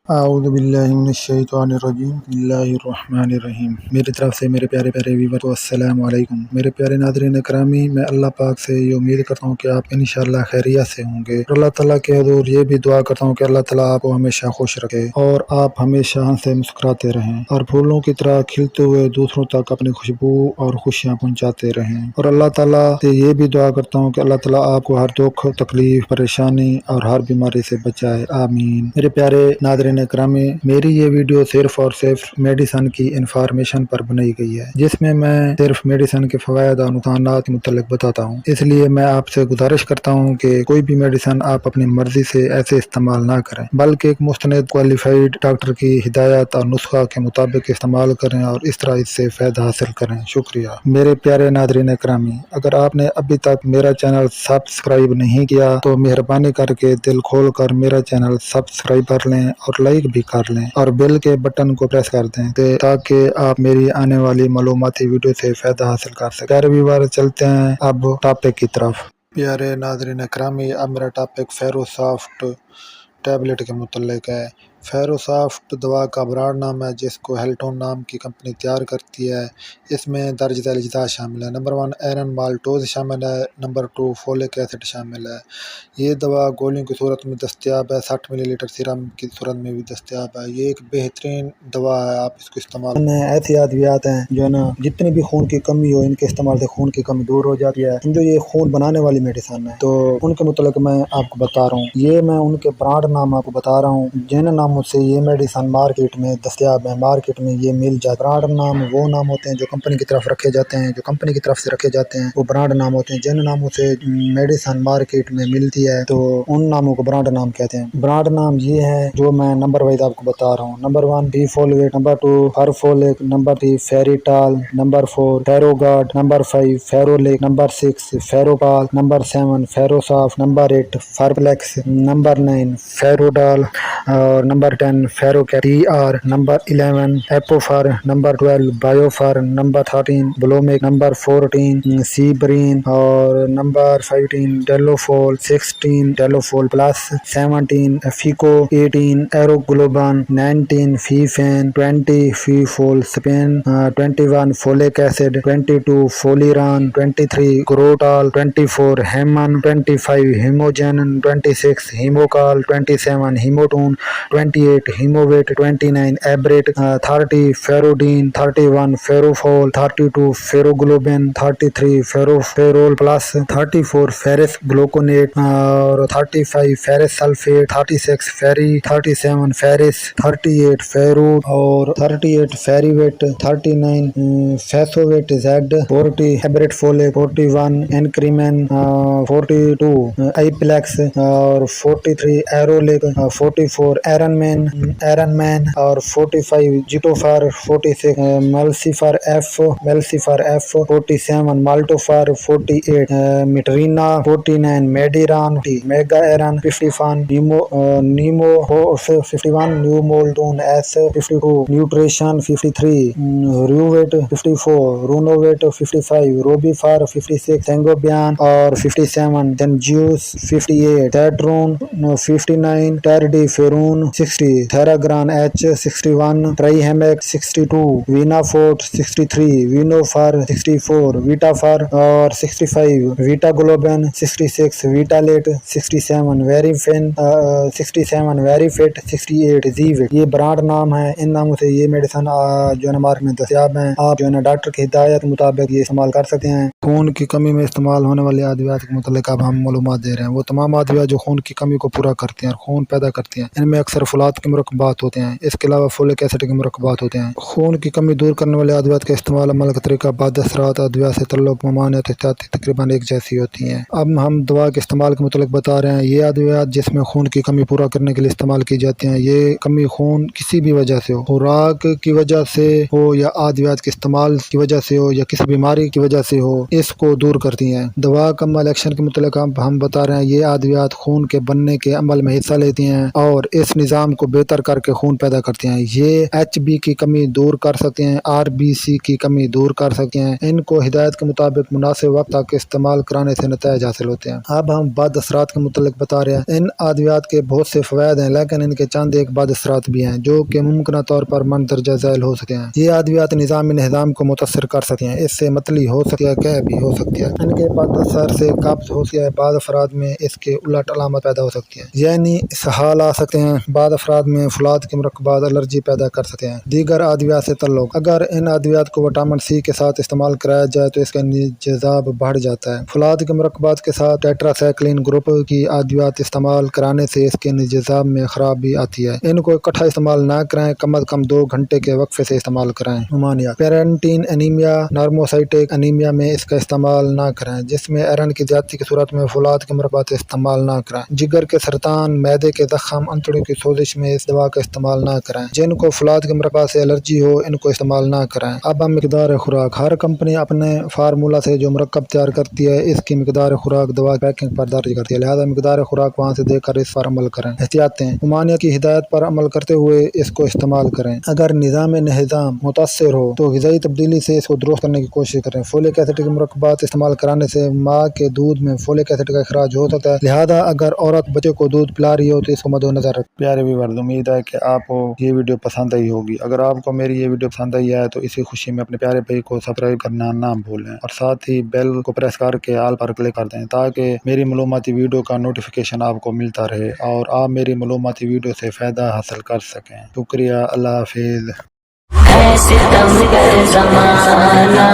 اعوذ باللہ من الشیطان الرجیم بسم اللہ الرحمن الرحیم۔ میری طرف سے میرے پیارے ویور السلام علیکم۔ میرے پیارے ناظرین اکرامی، میں اللہ پاک سے یہ امید کرتا ہوں کہ آپ انشاءاللہ خیریت سے ہوں گے، اور اللہ تعالیٰ کے حضور یہ بھی دعا کرتا ہوں کہ اللہ تعالیٰ آپ کو ہمیشہ خوش رکھے اور آپ ہمیشہ ہنسے مسکراتے رہیں اور پھولوں کی طرح کھلتے ہوئے دوسروں تک اپنی خوشبو اور خوشیاں پہنچاتے رہیں، اور اللہ تعالیٰ سے یہ بھی دعا کرتا ہوں کہ اللہ تعالیٰ آپ کو ہر دکھ، تکلیف، پریشانی اور ہر بیماری سے بچائے، آمین۔ میرے پیارے ناظرین اکرامی، میری یہ ویڈیو صرف اور صرف میڈیسن کی انفارمیشن پر بنائی گئی ہے، جس میں صرف میڈیسن کے فوائد اور نقصانات کے متعلق بتاتا ہوں۔ اس لیے میں آپ سے گزارش کرتا ہوں کہ کوئی بھی میڈیسن آپ اپنی مرضی سے ایسے استعمال نہ کریں، بلکہ ایک مستند کوالیفائڈ ڈاکٹر کی ہدایت اور نسخہ کے مطابق استعمال کریں اور اس طرح اس سے فائدہ حاصل کریں۔ شکریہ۔ میرے پیارے ناظرین اکرامی، اگر آپ نے ابھی تک میرا چینل سبسکرائب نہیں کیا تو مہربانی کر کے دل کھول کر میرا چینل سبسکرائب کر لیں اور لائک بھی کر لیں اور بیل کے بٹن کو پریس کر دیں تاکہ آپ میری آنے والی معلوماتی ویڈیو سے فائدہ حاصل کر سکیں۔ پیارے ویور، چلتے ہیں اب ٹاپک کی طرف۔ پیارے ناظرین اکرامی، اب میرا ٹاپک فیروسافٹ ٹیبلٹ کے متعلق ہے۔ فیروسافٹ دوا کا برانڈ نام ہے جس کو ہیلٹون نام کی کمپنی تیار کرتی ہے۔ اس میں درج ذیل اجزاء شامل ہیں: نمبر 1 آئرن مالٹوز شامل ہے، نمبر 2 فولک ایسڈ شامل ہے۔ یہ دوا گولیوں کی صورت میں دستیاب ہے، 60 ملی لیٹر سیرم کی صورت میں بھی دستیاب ہے۔ یہ ایک بہترین دوا ہے، آپ اس کو استعمال ایسی ادویات ہیں جو جتنی بھی خون کی کمی ہو، ان کے استعمال سے خون کی کمی دور ہو جاتی ہے۔ جو یہ خون بنانے والی میڈیسن ہے تو ان کے متعلق میں آپ کو بتا رہا ہوں۔ یہ میں ان کے برانڈ نام آپ کو بتا رہا ہوں جن ناموں سے یہ میڈیسن مارکیٹ میں دستیاب ہے، مارکیٹ میں یہ مل جاتا ہے۔ برانڈ نام وہ نام ہوتے ہیں جو کمپنی کی طرف رکھے جاتے ہیں، جو کمپنی کی طرف سے رکھے جاتے ہیں وہ برانڈ نام ہوتے ہیں۔ جن ناموں سے میڈیسن مارکیٹ میں ملتی ہے تو ان ناموں کو برانڈ نام کہتے ہیں۔ برانڈ نام یہ ہے جو میں نمبر وائز آپ کو بتا رہا ہوں۔ نمبر 1 بی فولویٹ، نمبر 2 ہرفولک، نمبر 3 فیریٹال، نمبر 4 فیروگارڈ، نمبر 5 فیرولک، نمبر 6 فیروپال، نمبر 7 فیروسافٹ، نمبر 8 فارپلیکس، نمبر 9 فیروڈال اور نمبر 10 فیروکیٹ ٹی آر، نمبر 11 ایپوفار، نمبر 12 بایوفار، نمبر 13 بلومک، نمبر 14 سیبرین اور نمبر 15 ڈیلوفول، 16 ڈیلوفول پلس، 17 فیکو، 18 ایروگلوبان، 19 فیفین، 20 فیفول سپین، 21 فولک ایسڈ، 22 فولیران، 23 گروٹال، 24 ہیمن، 25 ہیموجن، 26 ہیموکال، 27 ہیموٹون، 28 ہیموویٹ، 29 ایبریٹ، 30 فیروڈین، 31 فیروفول، 32 فیروگلوبین، 33 فیرول پلس، 34 فیرس گلوکونیٹ اور 35 فیرس سلفیٹ، 36 فیری، 37 فیرس، 38 فیروٹ اور 38 فیریویٹ، 39 فیسوویٹ زیڈ، 40 ایبریٹ فولک، 41 انکریمن، 42 آئیپلیکس اور 43 ایرولک، 44 ایرن مین اور 45 جیٹوفار، 46 ملسیفار ایف، 47 مالٹوفار، 48 میٹرینا، 49 میڈیران، میگا ایرن، 51 نیمو 51 نیومولٹون ایس، 52 نیوٹریشن، 53 ریوویٹ، 54 رونوویٹ، 55 روبیفار، 56 سینگوبیان اور 57 دنجیوس، 58 ٹیٹرون، 59 ٹیرڈی فیرون، 60 تھیراگران ایچ، 61 ٹرائی ہیمیک، 62 وینا فورٹ، 63 وینوفار، 64 ویٹافار اور 65 ویٹا گلوبین، 66 ویٹالیٹ، 67 ویریفین، 67 ویریفٹ، 68 زیوٹ۔ یہ برانڈ نام ہے، ان ناموں سے یہ میڈیسن جو ہے مارکیٹ میں دستیاب ہیں۔ آپ جو ہے ڈاکٹر کی ہدایت کے مطابق یہ استعمال کر سکتے ہیں۔ خون کی کمی میں استعمال ہونے والی ادویات کے متعلق اب ہم معلومات دے رہے ہیں۔ وہ تمام ادویات جو خون کی کمی کو پورا کرتی ہیں اور خون پیدا کرتی ہیں، ان میں اکثر فولاد کے مرکبات ہوتے ہیں، اس کے علاوہ فولک ایسڈ کے مرکبات ہوتے ہیں۔ خون کی کمی دور کرنے والے ادویات کا استعمال عمل کا طریقہ بعد اثرات ادویات سے تعلق ممانعت احتیاطی تقریباً ایک جیسی ہوتی ہیں۔ اب ہم دوا کے استعمال کے متعلق بتا رہے ہیں۔ یہ ادویات جس میں خون کی کمی پورا کرنے کے لیے استعمال کی جاتی ہیں، یہ کمی خون کسی بھی وجہ سے ہو، خوراک کی وجہ سے ہو یا ادویات کے استعمال کی وجہ سے ہو یا کسی بیماری کی وجہ سے ہو، اس کو دور کرتی ہیں۔ دوا کمل ایکشن کے متعلق ہم بتا رہے ہیں۔ یہ ادویات خون کے بننے کے عمل میں حصہ لیتی ہیں اور اس نظام نظام کو بہتر کر کے خون پیدا کرتے ہیں۔ یہ HB کی کمی دور کر سکتے ہیں، RBC کی کمی دور کر سکتے ہیں۔ ان کو ہدایت کے مطابق مناسب وقت تک استعمال کرانے سے نتائج حاصل ہوتے ہیں۔ اب ہم بعد اثرات کے متعلق بتا رہے ہیں۔ ان ادویات کے بہت سے فوائد ہیں، لیکن ان کے چند ایک بعد اثرات بھی ہیں جو کہ ممکنہ طور پر مندرجہ ذیل ہو سکتے ہیں۔ یہ ادویات نظام کو متاثر کر سکتے ہیں، اس سے متلی ہو سکتی ہے، قے بھی ہو سکتی ہے۔ ان کے بعد اثر سے قبض ہو سکتی ہے، بعض افراد میں اس کے الٹ علامت پیدا ہو سکتی ہے، یعنی اسہال آ سکتے ہیں۔ بعض افراد میں فولاد کے مرکبات الرجی پیدا کر سکتے ہیں۔ دیگر ادویات سے تعلق: اگر ان ادویات کو وٹامن C کے ساتھ استعمال کرایا جائے تو اس کا انجذاب بڑھ جاتا ہے۔ فولاد کے مرکبات کے ساتھ ٹیٹراسائکلین گروپ کی ادویات استعمال کرانے سے اس کے انجذاب میں خرابی آتی ہے۔ ان کو اکٹھا استعمال نہ کریں، کم از کم 2 گھنٹے کے وقفے سے استعمال کریں۔ ممانعت: پیرنٹین انیمیا، نارموسائٹک انیمیا میں اس کا استعمال نہ کریں، جس میں آئرن کی زیادتی کی صورت میں فولاد کے مرکبات استعمال نہ کریں۔ جگر کے سرطان، معدے کے زخم، انتڑیوں کی سوزش میں اس دوا کا استعمال نہ کریں۔ جن کو فولاد کے مرکبات سے الرجی ہو ان کو استعمال نہ کریں۔ اب ہم مقدار خوراک: ہر کمپنی اپنے فارمولہ سے جو مرکب تیار کرتی ہے اس کی مقدار خوراک دوا پیکنگ پر درج کرتی ہے، لہذا مقدار خوراک وہاں سے دیکھ کر اس پر عمل کریں۔ احتیاطیں: ممانعت کی ہدایت پر عمل کرتے ہوئے اس کو استعمال کریں۔ اگر نظام متاثر ہو تو غذائی تبدیلی سے اس کو درست کرنے کی کوشش کریں۔ فولک ایسڈ کے مرکبات استعمال کرانے سے ماں کے دودھ میں فولک ایسڈ کا اخراج ہو سکتا ہے، لہذا اگر عورت بچے کو دودھ پلا رہی ہو تو اس کو مد نظر رکھیں۔ پیارے ویورز، امید ہے کہ آپ کو یہ ویڈیو پسند آئی ہوگی۔ اگر آپ کو میری یہ ویڈیو پسند آئی ہے تو اسی خوشی میں اپنے پیارے بھائی کو سبسکرائب کرنا نہ بھولیں اور ساتھ ہی بیل کو پریس کر کے آل پر کلک کر دیں تاکہ میری معلوماتی ویڈیو کا نوٹیفیکیشن آپ کو ملتا رہے اور آپ میری معلوماتی ویڈیو سے فائدہ حاصل کر سکیں۔ شکریہ، اللہ حافظ۔ ستم گر زمانہ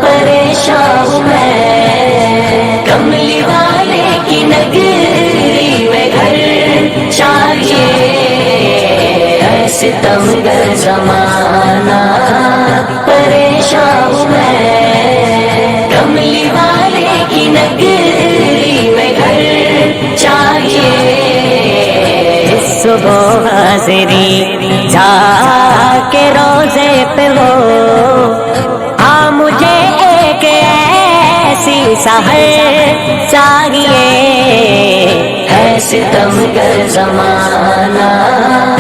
پریشان ہوں میں، کملی والے کی نگری میں گھر چاہیے۔ ستم گر زمانہ پریشان ہوں میں، کملی والے کی نگری میں گھر چاہیے۔ صبح حاضری جا کے روزے پہ ہو، مجھے ایک ایسی سحر چاہیے۔ ہے ستمگر زمانہ،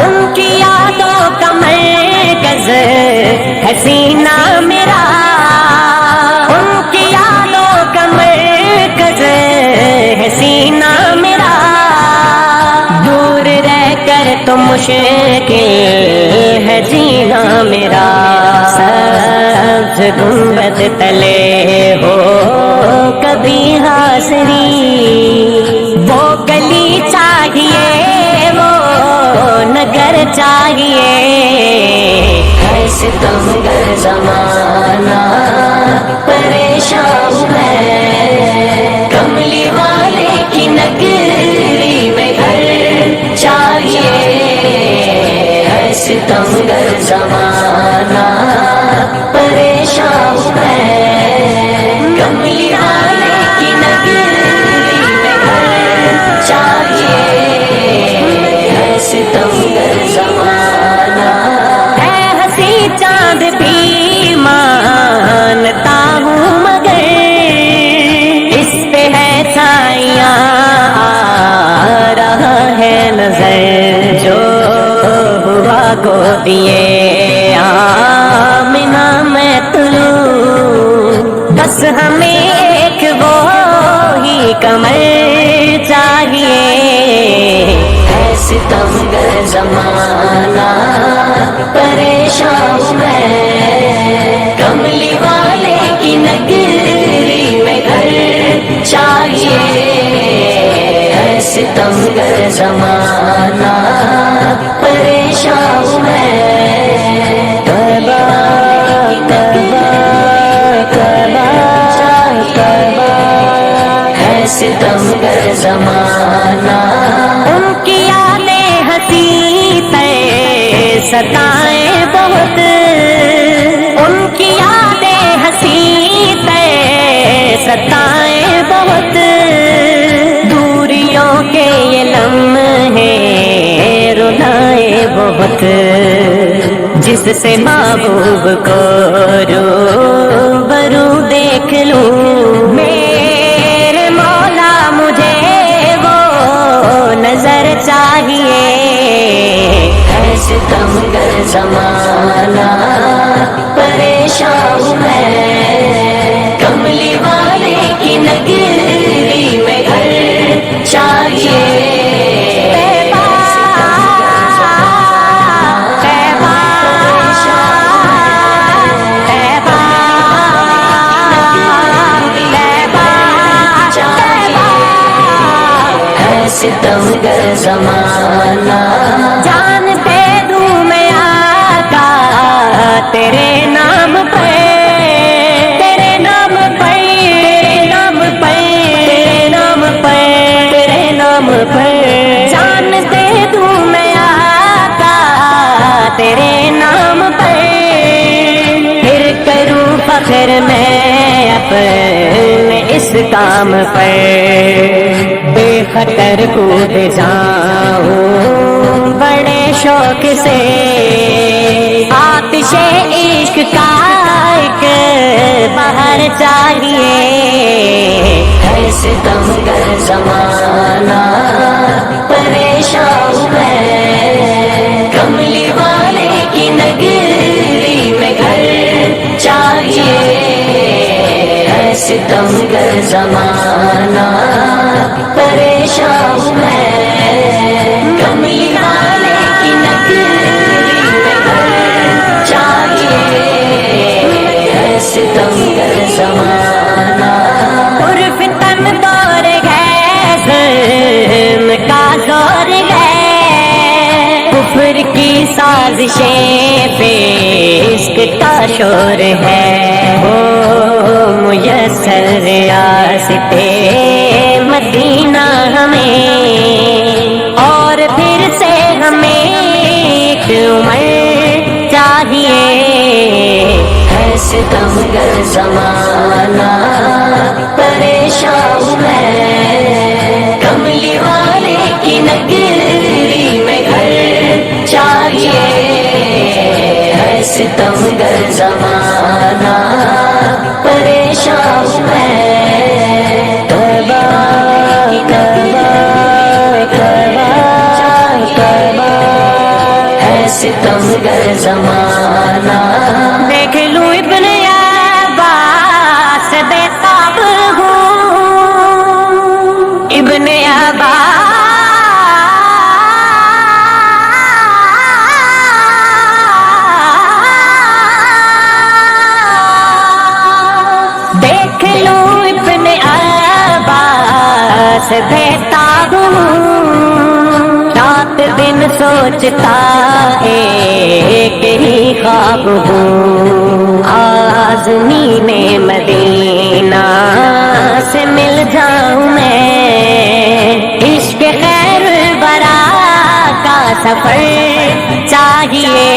ان کی یادوں کا مرکز ہے سینہ میرا، ان کی یادوں کا مرکز ہے سینہ میرا، دور رہ کر تو مشکل ہے جینا میرا۔ سبز گنبد تلے ہو کبھی حاضری، وہ گلی چاہیے، وہ نگر چاہیے۔ ہے ستمگر زمانہ پریشان ہوں میں، کملی والے کی نگری میں گھر چاہیے۔ ہے ستمگر زمانہ پریشان ہوں میں، کملی والے کی نگری میں گھر چاہیے۔ ہے ستمگر زمانہ، ہے ہنسی چاند بھی مانتا ہوں مگر اس پہ ہے چھائیاں آ رہا ہے نظر، جو ہوا کو دیے آمنہ میں طلوع، بس ہمیں ایک وہی کمر چاہیے۔ ہے ستمگر زمانہ پریشان ہوں میں، کملی والے کی نگری میں گھر چاہیے۔ ہے ستمگر زمانہ پریشان ہوں میں، توبہ توبہ توبہ توبہ۔ ہے ستمگر زمانہ، ان کی یادیں ہنسی تے ستائیں بہت، ان کی یادیں ہنسی تے ستائیں بہت، دوریوں کے یہ لمحے رلائے بہت، جس سے محبوب کو روبرو دیکھ لوں، میرے مولا مجھے وہ نظر چاہیے۔ ستمگر زمانہ پریشان ہوں میں، کملی والے کی نگری میں گھر چاہیے، ستمگر زمانہ جان دے دوں میں آقا تیرے نام پہ، تیرے نام پہ، تیرے نام پہ، تیرے نام پہ، تیرے نام پہ جان دے دوں میں آقا تیرے نام پہ، پھر کروں فخر میں اپنے اس کام پر، بے خطر کود جاؤں بڑے شوق سے، آتش عشق کا ایک بہر چاہیے، ہے ستمگر زمانہ پریشان ہوں میں، کملی والے کی نگری میں گھر چاہیے، ہے ستمگر زمانہ پریشان ہوں میں، کملی والے کی نگری میں گھر چاہیے، ہے ستمگر زمانہ، عرف تن دور ہے ظلم کا زور ہے، کفر کی سازشیں فسق کا شور ہے، وہ میسر ریاستِ مدینہ ہمیں، اور پھر سے ہمیں ایک عمر چاہیے، ہے ستمگر زمانہ پریشان ہوں میں، کملی والے کی نگری میں گھر چاہیے، ہے ستمگر زمانہ پریشان ہوں میں، ستمگر زمانہ، دیکھ لوں ابن عباس بے تاب ہوں، ابن عباس دیکھ لوں ابن عباس بے تاب ہوں، رات دن سوچتا ایک ہی خواب ہوں، آزمی میں مدینہ سے مل جاؤں میں، عشق خیر الورا کا سفر چاہیے،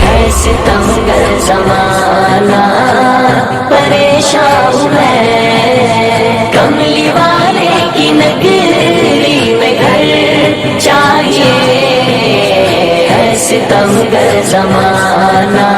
ہے ستمگر زمانہ پریشان ہوں میں، کملی والے کی نگری میں گھر چاہیے، ہے ستمگر زمانہ